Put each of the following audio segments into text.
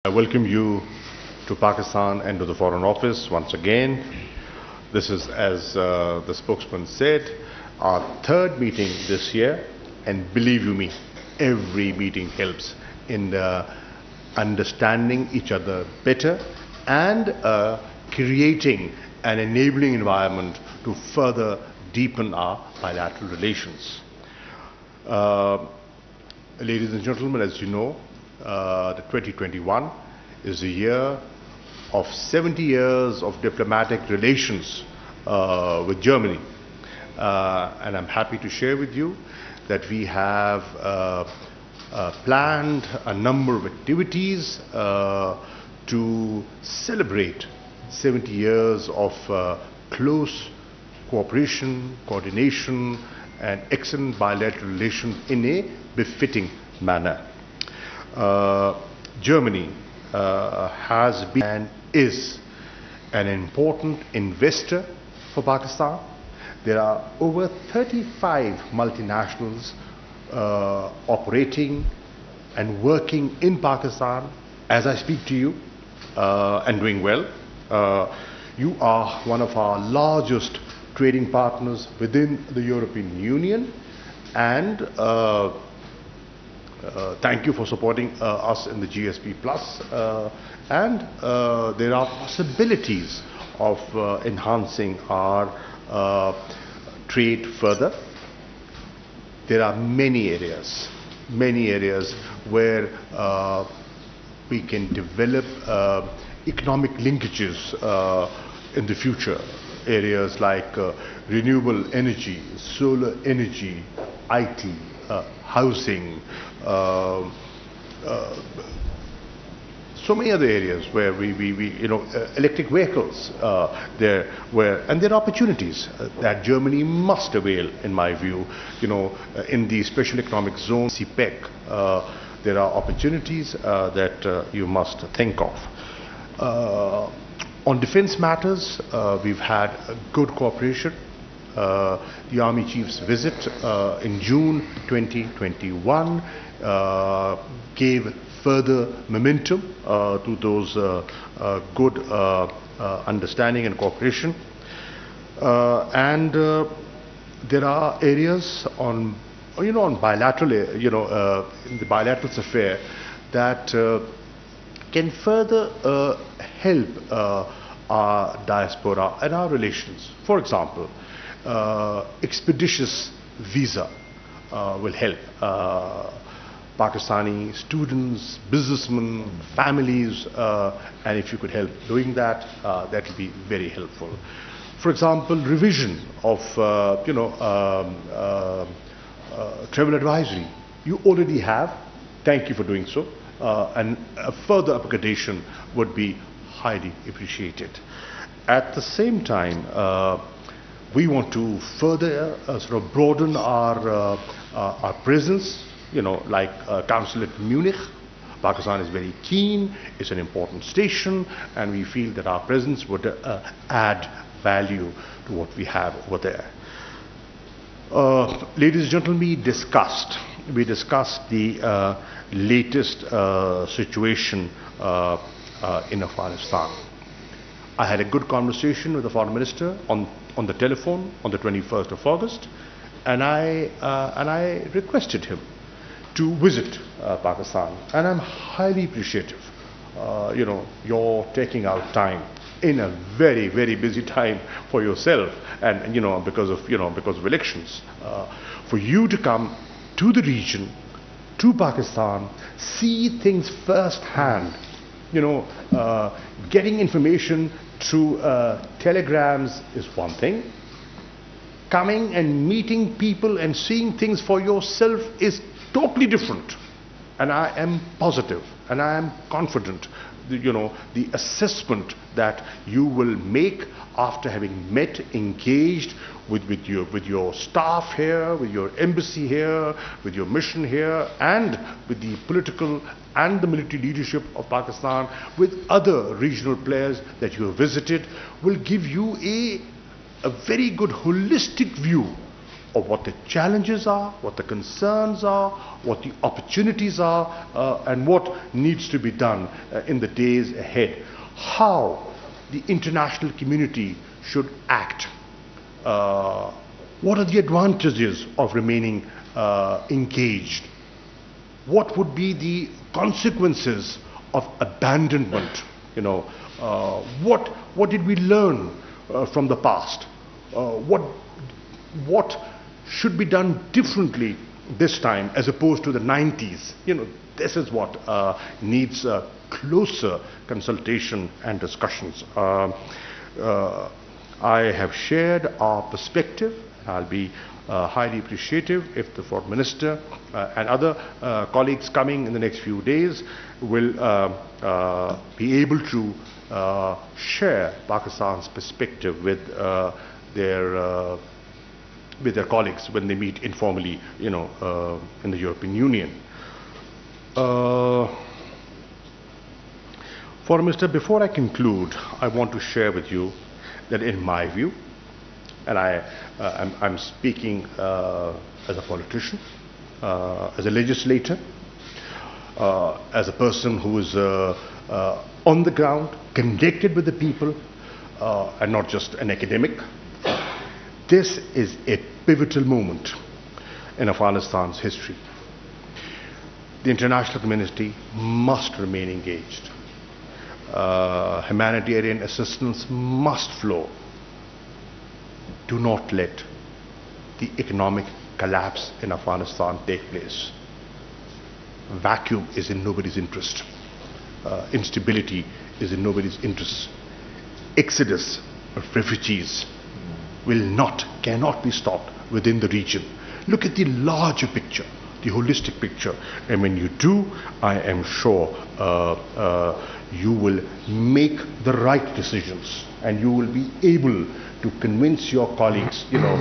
I welcome you to Pakistan and to the Foreign Office once again. This is, as the spokesman said, our third meeting this year, and believe you me, every meeting helps in understanding each other better and creating an enabling environment to further deepen our bilateral relations. Ladies and gentlemen, as you know, the 2021 is a year of 70 years of diplomatic relations with Germany. And I'm happy to share with you that we have planned a number of activities to celebrate 70 years of close cooperation, coordination, and excellent bilateral relations in a befitting manner. Germany has been and is an important investor for Pakistan. There are over 35 multinationals operating and working in Pakistan as I speak to you and doing well. You are one of our largest trading partners within the European Union, and thank you for supporting us in the GSP Plus, and there are possibilities of enhancing our trade further. There are many areas where we can develop economic linkages in the future. Areas like renewable energy, solar energy, IT, housing, so many other areas where we electric vehicles, there are opportunities that Germany must avail, in my view. In the special economic zone, CPEC, there are opportunities that you must think of. On defense matters, we've had a good cooperation. The Army Chief's visit in June 2021 gave further momentum to those good understanding and cooperation. And there are areas on bilateral, in the bilateral affair that can further help our diaspora and our relations. For example, expeditious visa will help Pakistani students, businessmen, families, and if you could help doing that, that will be very helpful. For example, revision of travel advisory. You already have. Thank you for doing so. And a further upgradation would be highly appreciated. At the same time, we want to further sort of broaden our presence, like consulate in Munich. Pakistan is very keen, it's an important station, and we feel that our presence would add value to what we have over there. Ladies and gentlemen, we discussed the latest situation in Afghanistan. I had a good conversation with the Foreign Minister on the telephone on the 21st of August, and I requested him to visit Pakistan, and I'm highly appreciative. You're taking out time in a very, very busy time for yourself, and because of elections, for you to come to the region, to Pakistan, see things firsthand. Getting information through telegrams is one thing. Coming and meeting people and seeing things for yourself is totally different. And I am positive and I am confident, the assessment that you will make after having met, engaged with your staff here, with your embassy here, with your mission here, and with the political and the military leadership of Pakistan, with other regional players that you have visited, will give you a very good holistic view of what the challenges are, what the concerns are, what the opportunities are, and what needs to be done in the days ahead. How the international community should act. What are the advantages of remaining engaged? What would be the consequences of abandonment? You know, what did we learn from the past? What should be done differently this time as opposed to the 90s? You know, this is what needs closer consultation and discussions. I have shared our perspective. I'll be highly appreciative if the Foreign Minister and other colleagues coming in the next few days will be able to share Pakistan's perspective with their colleagues when they meet informally, you know, in the European Union. Foreign Minister, before I conclude, I want to share with you that in my view, and I'm speaking as a politician, as a legislator, as a person who is on the ground, connected with the people, and not just an academic. This is a pivotal moment in Afghanistan's history. The international community must remain engaged. Humanitarian assistance must flow. Do not let the economic collapse in Afghanistan take place. Vacuum is in nobody's interest. Instability is in nobody's interest. Exodus of refugees cannot be stopped within the region. Look at the larger picture, the holistic picture, and when you do, I am sure you will make the right decisions, and you will be able to convince your colleagues, you know,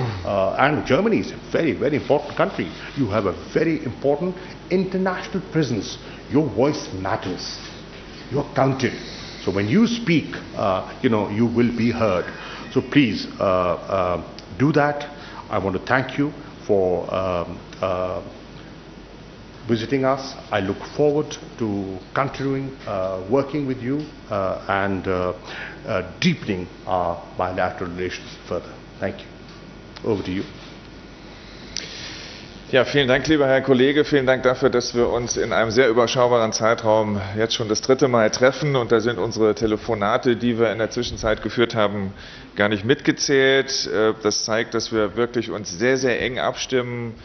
and Germany is a very, very important country. You have a very important international presence. Your voice matters. You are counted. So when you speak, you know, you will be heard. So please do that. I want to thank you for visiting us. I look forward to continuing working with you and deepening our bilateral relations further. Thank you. Over to you. Ja, vielen Dank, lieber Herr Kollege. Vielen Dank dafür, dass wir uns in einem sehr überschaubaren Zeitraum jetzt schon das 3. Mal treffen. Und da sind unsere Telefonate, die wir in der Zwischenzeit geführt haben, gar nicht mitgezählt. Das zeigt, dass wir wirklich uns sehr, sehr eng abstimmen.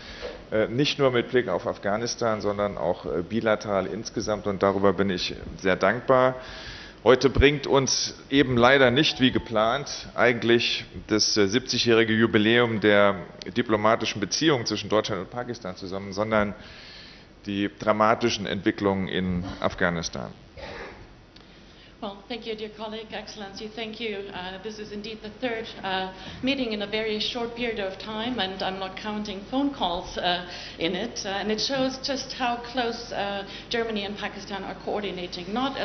Nicht nur mit Blick auf Afghanistan, sondern auch bilateral insgesamt. Und darüber bin ich sehr dankbar. Heute bringt uns eben leider nicht wie geplant eigentlich das 70-jährige Jubiläum der diplomatischen Beziehungen zwischen Deutschland und Pakistan zusammen, sondern die dramatischen Entwicklungen in Afghanistan. Well, thank you, dear colleague, Excellency. Thank you. This is indeed the 3rd meeting in a very short period of time, and I'm not counting phone calls in it. And it shows just how close Germany and Pakistan are coordinating, not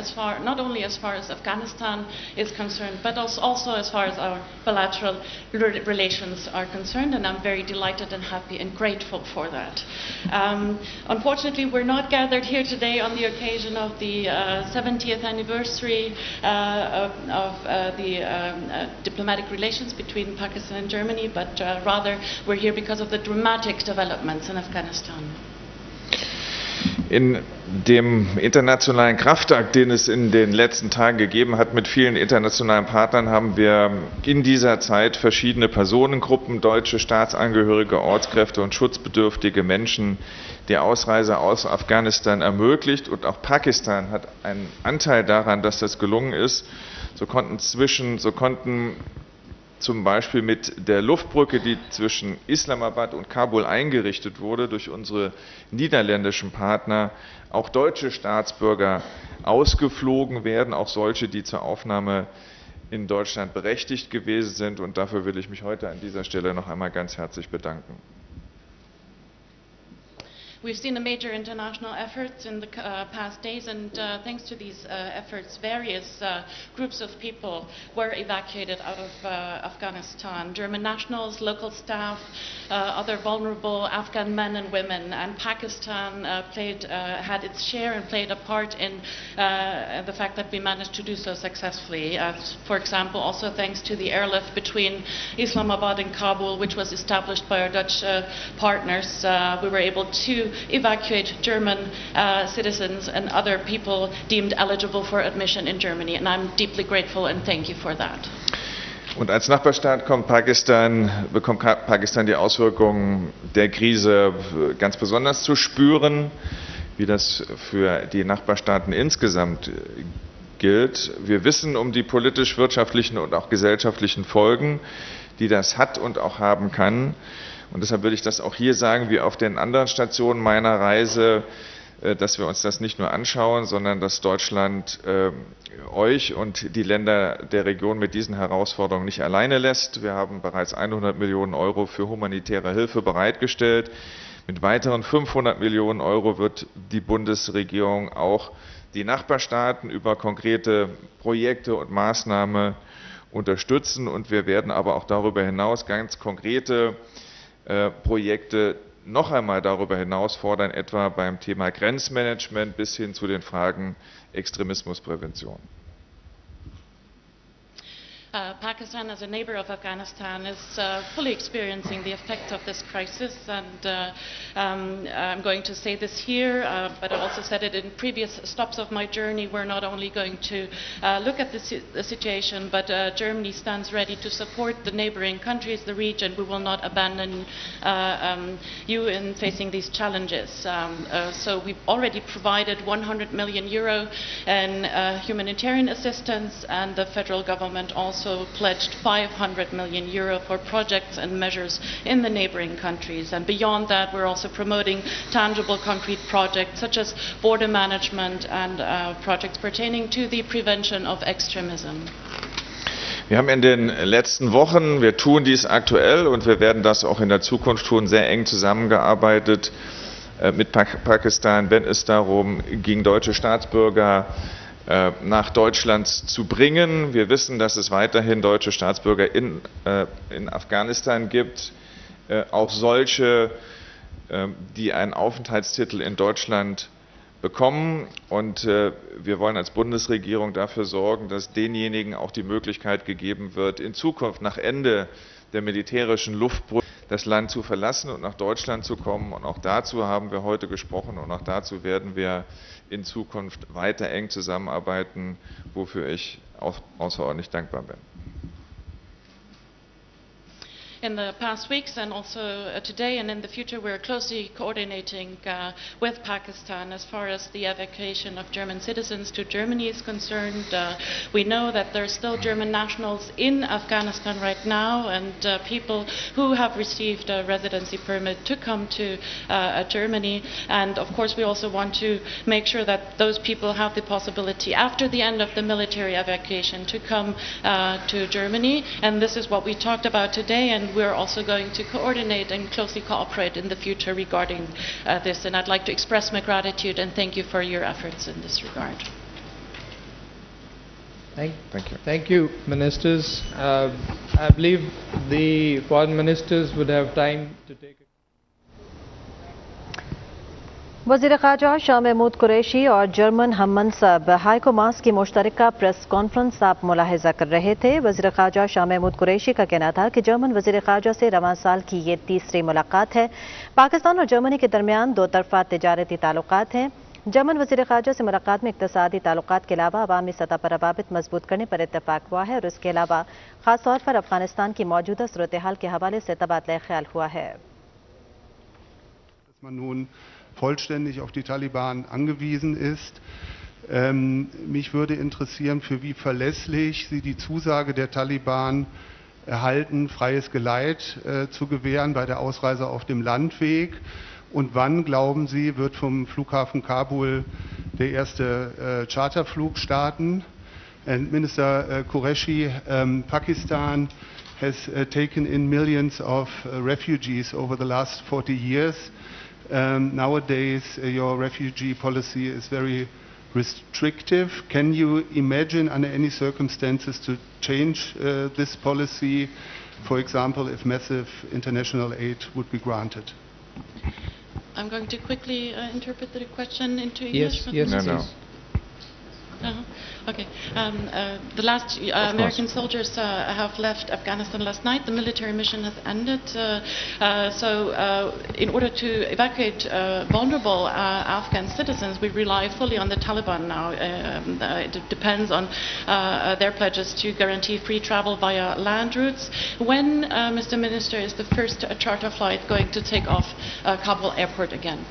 only as far as Afghanistan is concerned, but also as far as our bilateral relations are concerned. And I'm very delighted and happy and grateful for that. Unfortunately, we're not gathered here today on the occasion of the 70th anniversary of the diplomatic relations between Pakistan and Germany, but rather we're here because of the dramatic developments in Afghanistan. In dem internationalen Kraftakt, den es in den letzten Tagen gegeben hat mit vielen internationalen Partnern, haben wir in dieser Zeit verschiedene Personengruppen, deutsche Staatsangehörige, Ortskräfte und schutzbedürftige Menschen die Ausreise aus Afghanistan ermöglicht. Und auch Pakistan hat einen Anteil daran, dass das gelungen ist. So konnten zum Beispiel mit der Luftbrücke, die zwischen Islamabad und Kabul eingerichtet wurde, durch unsere niederländischen Partner auch deutsche Staatsbürger ausgeflogen werden, auch solche, die zur Aufnahme in Deutschland berechtigt gewesen sind. Und dafür will ich mich heute an dieser Stelle noch einmal ganz herzlich bedanken. We've seen a major international efforts in the past days, and thanks to these efforts, various groups of people were evacuated out of Afghanistan. German nationals, local staff, other vulnerable Afghan men and women, and Pakistan had its share and played a part in the fact that we managed to do so successfully. For example, also thanks to the airlift between Islamabad and Kabul, which was established by our Dutch partners, we were able to evacuate German citizens and other people deemed eligible for admission in Germany, and I'm deeply grateful and thank you for that. Und als Nachbarstaat bekommt Pakistan die Auswirkungen der Krise ganz besonders zu spüren, wie das für die Nachbarstaaten insgesamt gilt. Wir wissen um die politisch-wirtschaftlichen und auch gesellschaftlichen Folgen, die das hat und auch haben kann. Und deshalb würde ich das auch hier sagen, wie auf den anderen Stationen meiner Reise, dass wir uns das nicht nur anschauen, sondern dass Deutschland euch und die Länder der Region mit diesen Herausforderungen nicht alleine lässt. Wir haben bereits 100 Millionen Euro für humanitäre Hilfe bereitgestellt. Mit weiteren 500 Millionen Euro wird die Bundesregierung auch die Nachbarstaaten über konkrete Projekte und Maßnahmen unterstützen. Und wir werden aber auch darüber hinaus ganz konkrete Projekte noch einmal darüber hinaus fordern, etwa beim Thema Grenzmanagement bis hin zu den Fragen Extremismusprävention. Pakistan, as a neighbor of Afghanistan, is fully experiencing the effects of this crisis, and I'm going to say this here, but I also said it in previous stops of my journey. We're not only going to look at the situation, but Germany stands ready to support the neighboring countries, the region. We will not abandon you in facing these challenges. So we've already provided 100 million euro in humanitarian assistance, and the federal government also pledged 500 million euro for projects and measures in the neighboring countries. And beyond that, we're also promoting tangible, concrete projects such as border management and projects pertaining to the prevention of extremism. Wir haben in den letzten Wochen, wir tun dies aktuell und wir werden das auch in der Zukunft tun, sehr eng zusammengearbeitet mit Pakistan, wenn es darum ging, deutsche Staatsbürger nach Deutschland zu bringen. Wir wissen, dass es weiterhin deutsche Staatsbürger in Afghanistan gibt, auch solche, die einen Aufenthaltstitel in Deutschland bekommen. Und wir wollen als Bundesregierung dafür sorgen, dass denjenigen auch die Möglichkeit gegeben wird, in Zukunft nach Ende der militärischen Luftbrücke das Land zu verlassen und nach Deutschland zu kommen. Und auch dazu haben wir heute gesprochen und auch dazu werden wir in Zukunft weiter eng zusammenarbeiten, wofür ich auch außerordentlich dankbar bin. In the past weeks and also today and in the future, we're closely coordinating with Pakistan as far as the evacuation of German citizens to Germany is concerned. We know that there are still German nationals in Afghanistan right now and people who have received a residency permit to come to Germany. And of course, we also want to make sure that those people have the possibility after the end of the military evacuation to come to Germany. And this is what we talked about today, and we're also going to coordinate and closely cooperate in the future regarding this. And I'd like to express my gratitude and thank you for your efforts in this regard. Thank you. Thank you, ministers. I believe the foreign ministers would have time to take a वज़ीर ख़ारजा शाह महमूद कुरैशी और German हम मनसब haiku मास की मुश्तरका press conference आप मुलाहिजा कर रहे थे। वज़ीर ख़ारजा शाह महमूद कुरैशी का कहना था कि जर्मन वज़ीर ख़ारजा से रवां साल की ये तीसरी मुलाकात है। पाकिस्तान और जर्मनी के दरमियान दो तरफ़ा तिजारती ताल्लुकात हैं। जर्मन वज़ीर ख़ारजा से मुलाकात में इक़्तिसादी ताल्लुकात के अलावा अवामी सतह पर रवाबित मजबूत करने पर इत्तफ़ाक़ हुआ है और इसके अलावा ख़ास तौर पर अफ़गानिस्तान की मौजूदा सूरत हाल के हवाले से तबादला ख्याल हुआ है। vollständig auf die Taliban angewiesen ist. Mich würde interessieren, für wie verlässlich Sie die Zusage der Taliban erhalten, freies Geleit zu gewähren bei der Ausreise auf dem Landweg. Und wann, glauben Sie, wird vom Flughafen Kabul der erste Charterflug starten? And Minister Qureshi, Pakistan has taken in millions of refugees over the last 40 years. Nowadays, your refugee policy is very restrictive. Can you imagine under any circumstances to change this policy, for example, if massive international aid would be granted? I'm going to quickly interpret the question into English. Yes, No. Okay. The last American soldiers have left Afghanistan last night. The military mission has ended. So in order to evacuate vulnerable Afghan citizens, we rely fully on the Taliban now. It depends on their pledges to guarantee free travel via land routes. When, Mr. Minister, is the first charter flight going to take off Kabul airport again?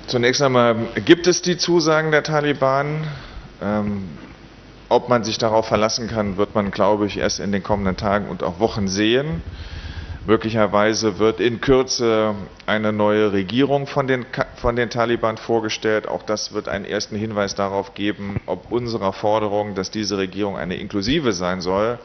Zunächst einmal gibt es die Zusagen der Taliban. Ob man sich darauf verlassen kann, wird man, glaube ich, erst in den kommenden Tagen und auch Wochen sehen. Möglicherweise wird in Kürze eine neue Regierung von den Taliban vorgestellt. Auch das wird einen ersten Hinweis darauf geben, ob unserer Forderung, dass diese Regierung eine inklusive sein soll,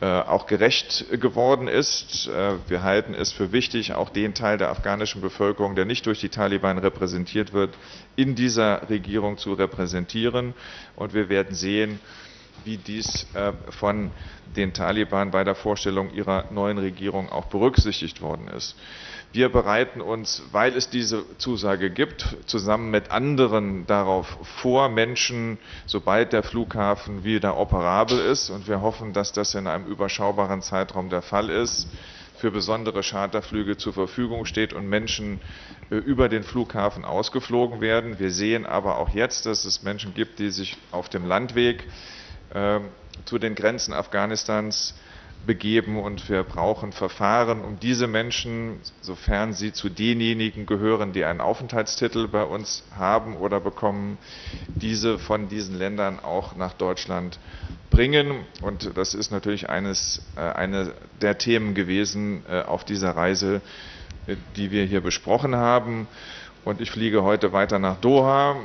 auch gerecht geworden ist. Wir halten es für wichtig, auch den Teil der afghanischen Bevölkerung, der nicht durch die Taliban repräsentiert wird, in dieser Regierung zu repräsentieren. Und wir werden sehen, wie dies von den Taliban bei der Vorstellung ihrer neuen Regierung auch berücksichtigt worden ist. Wir bereiten uns, weil es diese Zusage gibt, zusammen mit anderen darauf vor, Menschen, sobald der Flughafen wieder operabel ist, und wir hoffen, dass das in einem überschaubaren Zeitraum der Fall ist, für besondere Charterflüge zur Verfügung steht und Menschen über den Flughafen ausgeflogen werden. Wir sehen aber auch jetzt, dass es Menschen gibt, die sich auf dem Landweg zu den Grenzen Afghanistans begeben, und wir brauchen Verfahren, um diese Menschen, sofern sie zu denjenigen gehören, die einen Aufenthaltstitel bei uns haben oder bekommen, diese von diesen Ländern auch nach Deutschland bringen. Und das ist natürlich eine der Themen gewesen auf dieser Reise, die wir hier besprochen haben. Und ich fliege heute weiter nach Doha.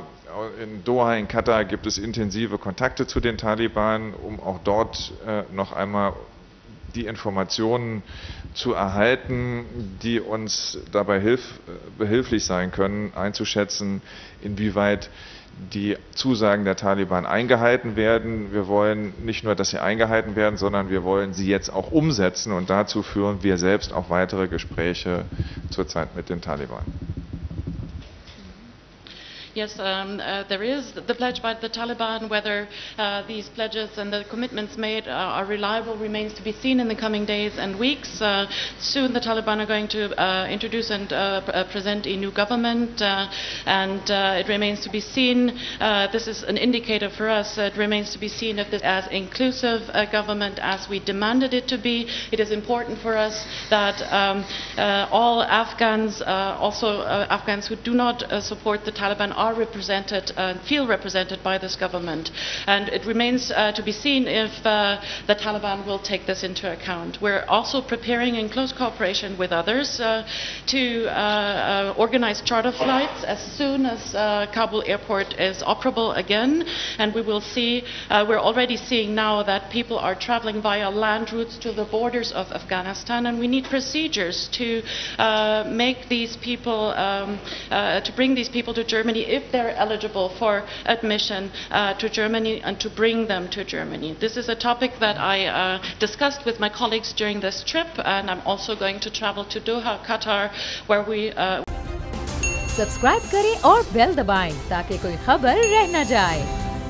In Doha, in Katar, gibt es intensive Kontakte zu den Taliban, um auch dort noch einmal die Informationen zu erhalten, die uns dabei behilflich sein können, einzuschätzen, inwieweit die Zusagen der Taliban eingehalten werden. Wir wollen nicht nur, dass sie eingehalten werden, sondern wir wollen sie jetzt auch umsetzen, und dazu führen wir selbst auch weitere Gespräche zurzeit mit den Taliban. Yes, there is the pledge by the Taliban. Whether these pledges and the commitments made are reliable remains to be seen in the coming days and weeks. Soon the Taliban are going to introduce and present a new government, and it remains to be seen. This is an indicator for us. It remains to be seen if this as inclusive a government as we demanded it to be. It is important for us that all Afghans, also Afghans who do not support the Taliban, are represented and feel represented by this government, and it remains to be seen if the Taliban will take this into account. We're also preparing, in close cooperation with others, to organize charter flights as soon as Kabul airport is operable again, and we will see, we're already seeing now that people are traveling via land routes to the borders of Afghanistan, and we need procedures to make these people, to bring these people to Germany if they're eligible for admission to Germany, and to bring them to Germany. This is a topic that I discussed with my colleagues during this trip, and I'm also going to travel to Doha, Qatar, where we subscribe करें और bell दबाएं ताकि कोई खबर रह न जाए।